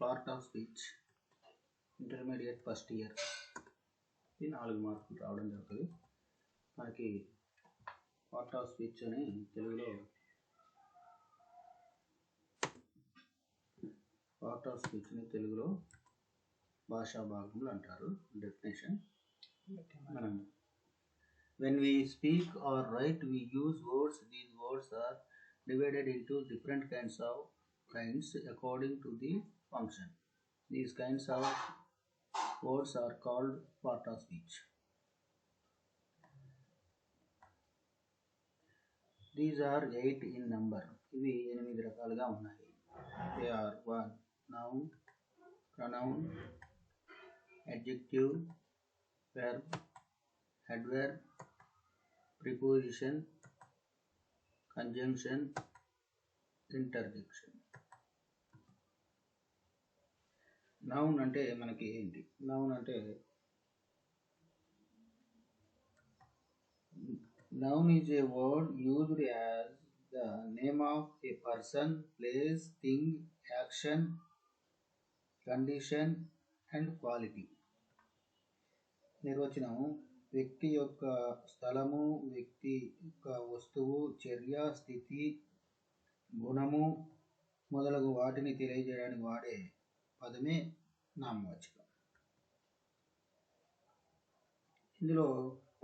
Part of speech intermediate first year ఇది 4 మార్కులు రావడం జరుగుతుంది. మనకి పార్ట్ ఆఫ్ స్పీచ్ అని తెలుగులో పార్ట్ ఆఫ్ స్పీచ్ని తెలుగులో భాషా భాగములు అంటారు. డెఫినేషన్ మనం when we speak or write we use words. These words are divided into different kinds according to the function. These kinds of words are called part of speech. These are 8 in number. ఇవి 8 రకాలుగా ఉన్నాయి. They are 1. Noun, pronoun, adjective, verb, adverb, preposition, conjunction, interjection. Noun అంటే మనకి ఏంటి? Noun అంటే noun is a word used as the name of A person, place, thing, action, condition and quality. నిర్వచనం: వ్యక్తి యొక్క స్థలము, వ్యక్తి యొక్క వస్తువు, చర్య, స్థితి, గుణము మొదలగు వాటిని తెలియజేయడానికి వాడే పదమే నామవాచకం. ఇందులో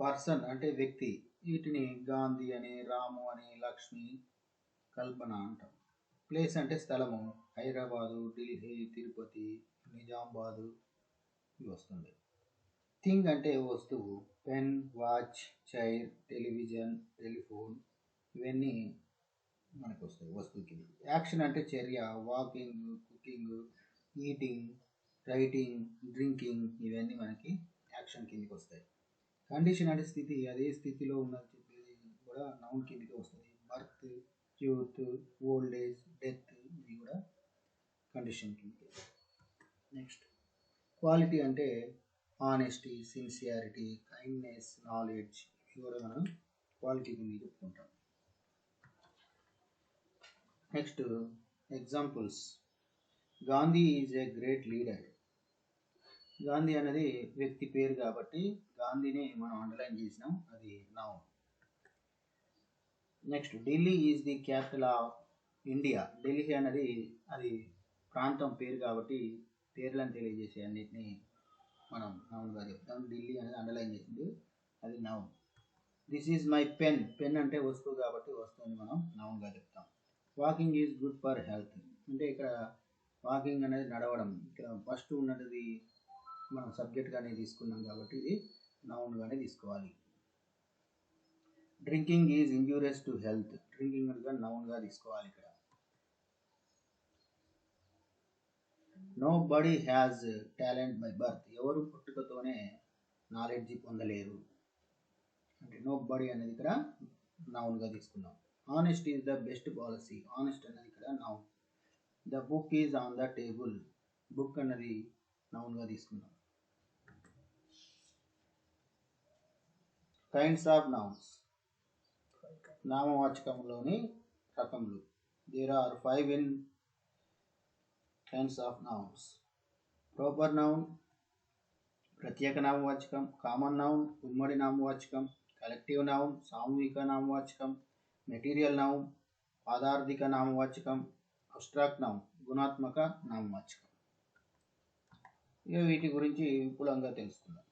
పర్సన్ అంటే వ్యక్తి, వీటిని గాంధీ అని, రాము అని, లక్ష్మి, కల్పన అంటాం. ప్లేస్ అంటే స్థలము, హైదరాబాదు, ఢిల్లీ, తిరుపతి, నిజామాబాదు ఇవి వస్తుంది. థింగ్ అంటే వస్తువు, pen, watch, chair, television, telephone ఇవన్నీ మనకు వస్తాయి వస్తువుకి. యాక్షన్ అంటే చర్య, walking, cooking, eating, writing, drinking ఇవన్నీ మనకి యాక్షన్ కిందకి వస్తాయి. కండిషన్ అంటే స్థితి, అదే స్థితిలో ఉన్నది చెప్పేది కూడా నౌన్ కిందకి వస్తుంది. Birth, youth, old age, death ఇవి కూడా కండిషన్ కిందకి. నెక్స్ట్ క్వాలిటీ అంటే ఆనెస్టీ, సిన్సియారిటీ, కైండ్నెస్, నాలెడ్జ్ ఇవి కూడా మనం క్వాలిటీ కింద చెప్పుకుంటాం. Next examples. Gandhi is a great leader. Gandhi అనేది వ్యక్తి పేరు కాబట్టి గాంధీని మనం అండర్లైన్ చేసినాం, అది noun. Next Delhi is the capital of India. Delhi అనేది అది ప్రాంతం పేరు కాబట్టి పేర్లను తెలియజేసే అన్నిటిని మనం నౌన్గా చెప్తాం. ఢిల్లీ అనేది అండర్లైన్ చేసింది, అది noun. This is my pen. Pen అంటే వస్తువు కాబట్టి వస్తువుని మనం నౌన్గా చెప్తాం. Walking is good for health. అంటే ఇక్కడ వాకింగ్ అనేది నడవడం, ఇక్కడ ఫస్ట్ ఉన్నది మనం సబ్జెక్ట్గానే తీసుకున్నాం కాబట్టి ఇది నౌన్గానే తీసుకోవాలి. Drinking is injurious to health. Drinking అనేది నౌన్గా తీసుకోవాలి ఇక్కడ. Nobody has talent by birth. ఎవరు పుట్టుకతోనే నాలెడ్జ్ పొందలేరు అంటే నో బడీ అనేది ఇక్కడ నౌన్గా తీసుకున్నాం. Honest is the best policy. Honest అనేది ఇక్కడ noun. The book is on the table. Book అన్నది నౌన్గా తీసుకున్నాం. Kinds of nouns. నామవాచకంలోని రకములు. There are 5 in kinds of nouns. Proper noun ప్రత్యేక నామవాచకం, కామన్ నౌన్ ఉమ్మడి నామవాచకం, కలెక్టివ్ నౌన్ సామూహిక నామవాచకం, మెటీరియల్ నౌన్ పదార్థిక నామవాచకం, అబ్స్ట్రాక్ట్ నౌన్ గుణాత్మక నామవాచకం. వీటి గురించి విపులంగా తెలుసుకుందాం.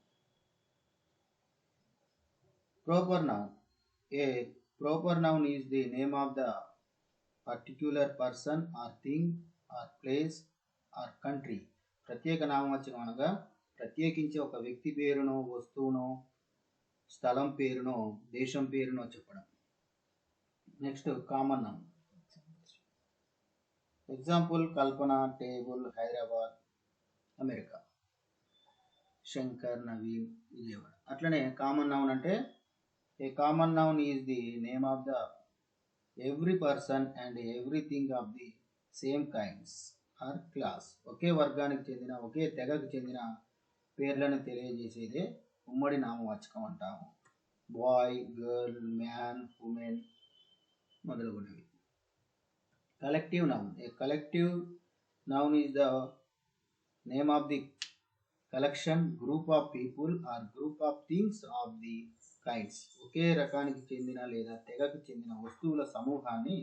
Proper noun. A proper noun is the name of the particular person or thing or place or country. ప్రత్యేక నామవాచకం అనగా ప్రత్యేకించి ఒక వ్యక్తి పేరునో, వస్తువునో, స్థలం పేరునో, దేశం పేరునో చెప్పడం. Next common noun. Example Kalpana, table, Hyderabad, America, Shankar, Naveen, Vijayawada. అట్లనే కామన్ నౌన్ అంటే a common noun is the name of the every person and everything of the same kinds or class. ఒకే వర్గానికి చెందిన, ఒకే తెగకు చెందిన పేర్లను తెలియజేసేదే ఉమ్మడి నామవాచకం అంటాము. బాయ్, గర్ల్, మ్యాన్, ఉమెన్ మొదలగునవి. Collective noun. A collective noun is the name of the collection, group of people or group of things of the kinds. ఒకే రకానికి చెందిన లేదా తెగకు చెందిన వస్తువుల సమూహాన్ని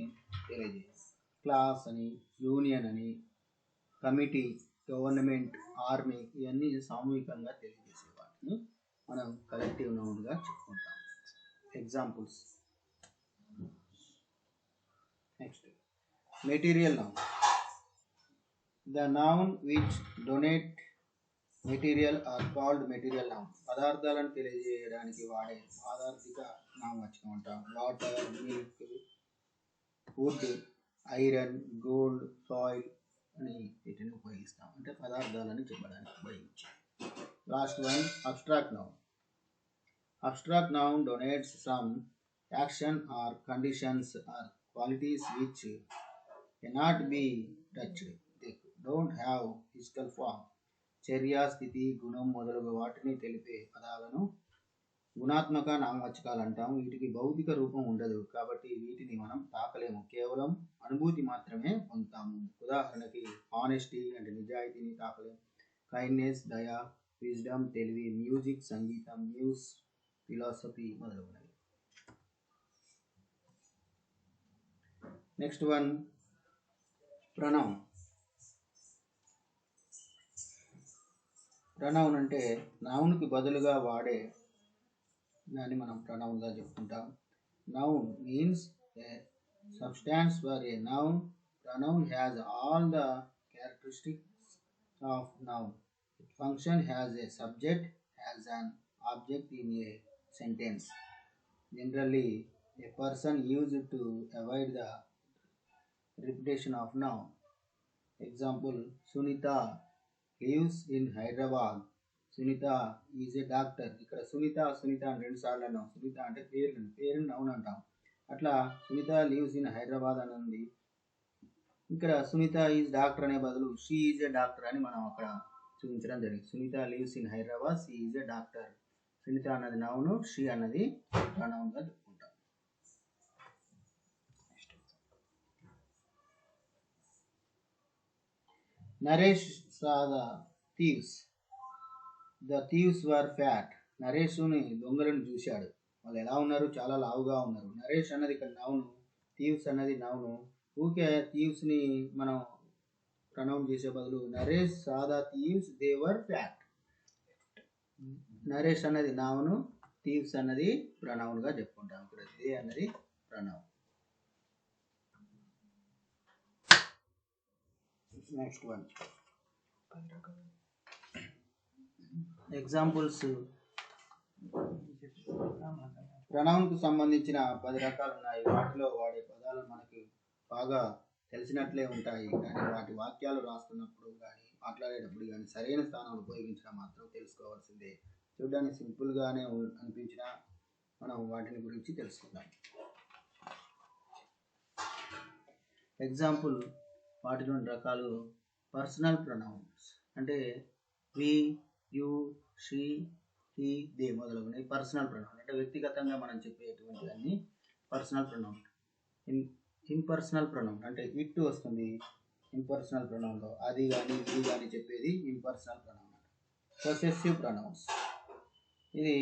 తెలియజేయాలి. క్లాస్ అని, యూనియన్ అని, కమిటీ, గవర్నమెంట్, ఆర్మీ ఇవన్నీ సామూహికంగా తెలియజేసే వాటిని మనం కలెక్టివ్ నౌన్గా చెప్పుకుంటాం. Examples. Next material noun. The noun which denote material are called material noun. పదార్థాలను తెలియజేయడానికి వాడే పాదార్థిక నామవాచకం అంటాం. Water, milk, wood, iron, gold, soil అని వీటిని ఉపయోగిస్తాం. అంటే పదార్థాలను చెప్పడానికి ఉపయోగించాం. Last one abstract noun. Abstract noun denotes some action or conditions or qualities which cannot be touched. They don't have physical form. చర్య, స్థితి, గుణం మొదలగు వాటిని తెలిపే పదాలను గుణాత్మక నామవాచకాలు అంటాం. వీటికి భౌతిక రూపం ఉండదు కాబట్టి వీటిని మనం తాకలేము, కేవలం అనుభూతి మాత్రమే పొందుతాము. ఉదాహరణకి ఆనెస్టీ అంటే నిజాయితీని తాకలేము. కైండ్నెస్, దయ, విజ్డమ్ తెలివి, మ్యూజిక్ సంగీతం, న్యూస్ ఫిలాసఫీ మొదలగునవి. Next one pronoun. ప్రొనౌన్ అంటే నౌన్కి బదులుగా వాడే దాన్ని మనం ప్రొనౌన్గా చెప్పుకుంటాం. Noun means A substance for a noun. Pronoun has all the characteristics of noun. It function as a subject, as an object in a sentence. Generally, a person used to avoid the repetition of noun. Example, Sunita lives in Hyderabad. Sunita is a doctor. ఇక్కడ సునీత అని రెండు సార్లు అన్నాం. సునీత అంటే పేరు noun అంటాం. అట్లా Sunitha lives in Hyderabad అని ఉంది. ఇక్కడ సునీత ఈజ్ డాక్టర్ అనే బదులు షీ ఈజ్ ఏ డాక్టర్ అని మనం అక్కడ చూపించడం జరిగింది. Sunita lives in Hyderabad, she is a doctor. Sunita అన్నది నౌను, షీ అన్నది ప్రొనౌన్గా చెప్పుకుంటాం. Naresh saw the thieves. The thieves were fat. నరేష్ని దొంగలను చూశాడు. వాళ్ళు ఎలా ఉన్నారు? చాలా లావుగా ఉన్నారు. నరేష్ అన్నది ఇక్కడ నౌను, థీవ్స్ అన్నది నౌను. ఊకే థీవ్స్ని మనం ప్రొనౌన్ చేసే బదులు Naresh saw the thieves, they were fat. Naresh అన్నది నౌను, థీవ్స్ అన్నది ప్రొనౌన్గా చెప్పుకుంటాం. ఇక్కడ దే అన్నది ప్రొనౌన్. Next one examples. ప్రొనౌన్కు సంబంధించిన 10 రకాలు ఉన్నాయి. వాటిలో వాడే పదాలు మనకి బాగా తెలిసినట్లే ఉంటాయి, కానీ వాటి వాక్యాలు రాస్తున్నప్పుడు కానీ మాట్లాడేటప్పుడు కానీ సరైన స్థానంలో ఉపయోగించడం మాత్రం తెలుసుకోవాల్సిందే. చూడడానికి సింపుల్గానే అనిపించినా మనం వాటిని గురించి తెలుసుకుందాం. ఎగ్జాంపుల్ వాటిలోని రకాలు. పర్సనల్ ప్రొనౌన్స్ అంటే వి, యు, షీ, హీ, దే మొదలగునవి పర్సనల్ ప్రొనౌన్. అంటే వ్యక్తిగతంగా మనం చెప్పేటువంటి అన్ని పర్సనల్ ప్రొనౌన్. ఇంపర్సనల్ ప్రొనౌన్ అంటే ఇట్ వస్తుంది ఇంపర్సనల్ ప్రొనౌన్లో. అది కానీ ఇది కానీ చెప్పేది ఇంపర్సనల్ ప్రొనౌన్. పొసెసివ్ ప్రొనౌన్స్ ఇది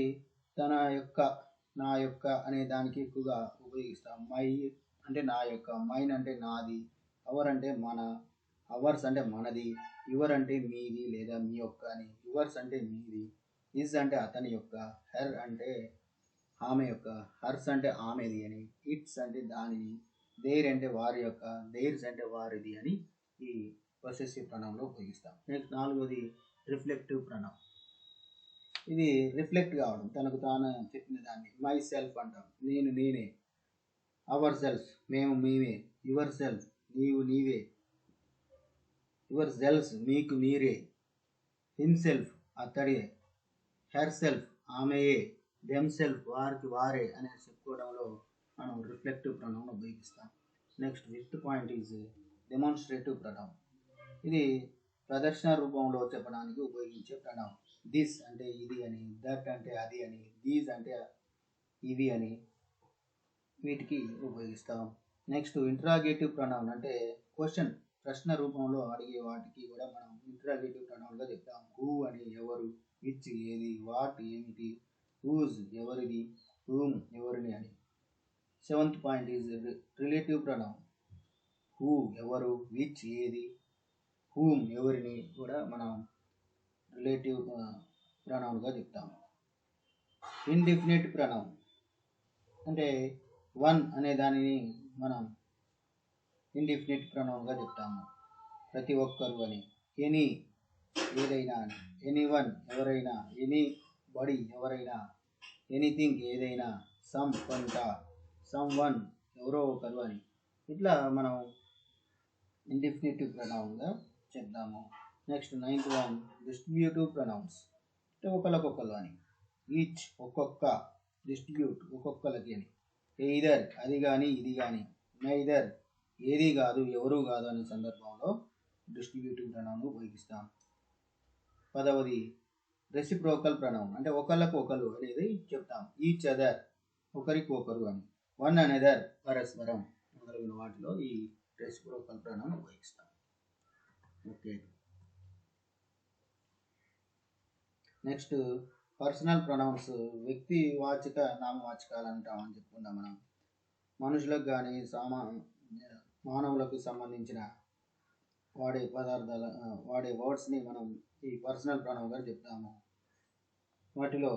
తన యొక్క, నా యొక్క అనే దానికి ఎక్కువగా ఉపయోగిస్తాం. మై అంటే నా యొక్క, మైన్ అంటే నాది, అవర్ అంటే మన, అవర్స్ అంటే మనది, యువర్ అంటే మీది లేదా మీ యొక్క అని, యువర్స్ అంటే మీది, ఇస్ అంటే అతని యొక్క, హెర్ అంటే ఆమె యొక్క, హర్స్ అంటే ఆమెది అని, ఇట్స్ అంటే దానిని, దేర్ అంటే వారి యొక్క, దేర్స్ అంటే వారిది అని ఈ పొసెసివ్ ప్రొనౌన్లో ఉపయోగిస్తాం. నెక్స్ట్ 4వది రిఫ్లెక్టివ్ ప్రొనౌన్. ఇది రిఫ్లెక్ట్ కావడం, తనకు తాను చెప్పిన దాన్ని. మై సెల్ఫ్ అంటాం, నేను నేనే. అవర్ సెల్ఫ్ మేము మేమే. యువర్ సెల్ఫ్ నీవు నీవే. యువర్ సెల్ఫ్ మీకు మీరే. హిమ్సెల్ఫ్ అతడే. హెర్ సెల్ఫ్ ఆమెయే. దెమ్ సెల్ఫ్ వారికి వారే అని చెప్పుకోవడంలో మనం రిఫ్లెక్టివ్ ప్రొనౌన్ ఉపయోగిస్తాం. Next 5th point is demonstrative pronoun. ఇది ప్రదర్శన రూపంలో చెప్పడానికి ఉపయోగించే ప్రొనౌన్. దిస్ అంటే ఇది అని, దట్ అంటే అది అని, దీస్ అంటే ఇవి అని వీటికి ఉపయోగిస్తాం. నెక్స్ట్ ఇంట్రాగేటివ్ ప్రొనౌన్ అంటే క్వశ్చన్ ప్రశ్న రూపంలో అడిగే వాటికి కూడా మనం ఇంటరాగేటివ్ ప్రణౌన్గా చెప్తాం. హూ అని ఎవరు, విచ్ ఏది, వాట్ ఏమిటి, హూజ్ ఎవరిది, హూమ్ ఎవరిని అని. 7th point is relative pronoun. Who ఎవరు, విచ్ ఏది, హూమ్ ఎవరిని కూడా మనం రిలేటివ్ ప్రణౌన్గా చెప్తాము. ఇండిఫినిట్ ప్రణౌన్ అంటే వన్ అనే దానిని మనం ఇండిఫినిట్ ప్రణౌన్గా చెప్తాము. ప్రతి ఒక్కరు అని, ఎనీ ఏదైనా అని, ఎనీవన్ ఎవరైనా, ఎనీ బడి ఎవరైనా, ఎనీథింగ్ ఏదైనా, సమ్ కొంత, సమ్ వన్ ఎవరో ఒకరు అని. ఇట్లా మనం ఇండిఫినిటివ్ ప్రణౌన్గా చెప్తాము. Next 9th one distributive pronounce అంటే ఒకళ్ళకొకళ్ళు అని. ఈచ్ ఒక్కొక్క, డిస్ట్రిబ్యూట్ ఒక్కొక్కలకి అని. ఎయిదర్ అది కానీ ఇది కానీ, నైదర్ ఏది కాదు ఎవరు కాదు అనే సందర్భంలో డిస్ట్రిబ్యూటివ్ ప్రణౌన్ ఉపయోగిస్తాం. 10వది రెసిప్రోకల్ ప్రణౌన్ అంటే ఒకళ్ళకు ఒకరు అనేది చెప్తాం. ఈచ్ అదర్ ఒకరికి ఒకరు అని, వన్ అనదర్ పరస్పరం మొదలైన వాటిలో ఈ రెసిప్రోకల్ ప్రణౌన్ ఉపయోగిస్తాం. ఓకే. నెక్స్ట్ పర్సనల్ ప్రొనౌన్స్ వ్యక్తి వాచక నామవాచకాలు అంటామని చెప్పుకుందాం. మనం మనుషులకు కానీ మానవులకు సంబంధించిన వాడే వర్డ్స్ని మనం ఈ పర్సనల్ ప్రొనౌన్గా చెప్తాము. వాటిలో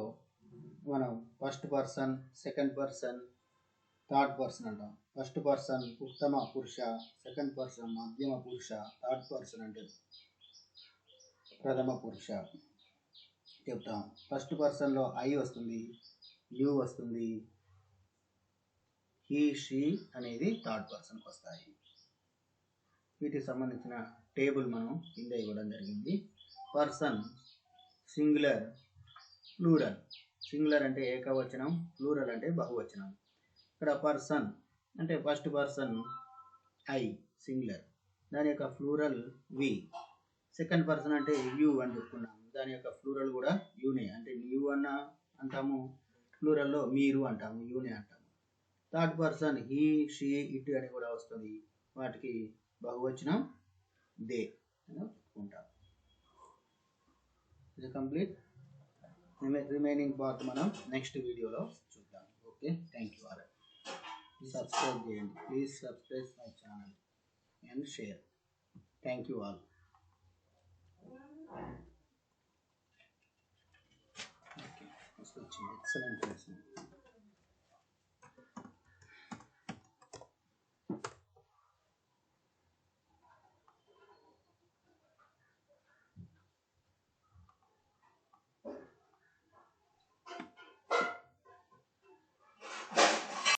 మనం first person, second person, third person అంటాం. ఫస్ట్ పర్సన్ ఉత్తమ పురుష, సెకండ్ పర్సన్ మధ్యమ పురుష, థర్డ్ పర్సన్ అంటే ప్రథమ పురుష చెప్తాం. ఫస్ట్ పర్సన్లో ఐ వస్తుంది, యూ వస్తుంది, హీ షీ అనేది థర్డ్ పర్సన్కి వస్తాయి. వీటికి సంబంధించిన టేబుల్ మనం కింద ఇవ్వడం జరిగింది. Person singular, plural. సింగులర్ అంటే ఏకవచనం, ప్లూరల్ అంటే బహువచనం. ఇక్కడ పర్సన్ అంటే ఫస్ట్ పర్సన్ ఐ సింగులర్, దాని యొక్క ప్లూరల్ వి. సెకండ్ పర్సన్ అంటే యూ అని చెప్పుకున్నాం, దాని యొక్క ప్లూరల్ కూడా యూనే, అంటే యూ అన్న అంటాము, ప్లూరల్లో మీరు అంటాము, యూనే అంటాము. Third person he she it అని కూడా వస్తుంది, వాటికి బహువచనం దే అని చెప్పుకుంటాం. ఇది కంప్లీట్. రిమైనింగ్ పార్ట్ మనం నెక్స్ట్ వీడియోలో చూద్దాం. Okay, thank you all. Subscribe చేయండి, please subscribe my channel and share. Thank you all. Okay, excellent.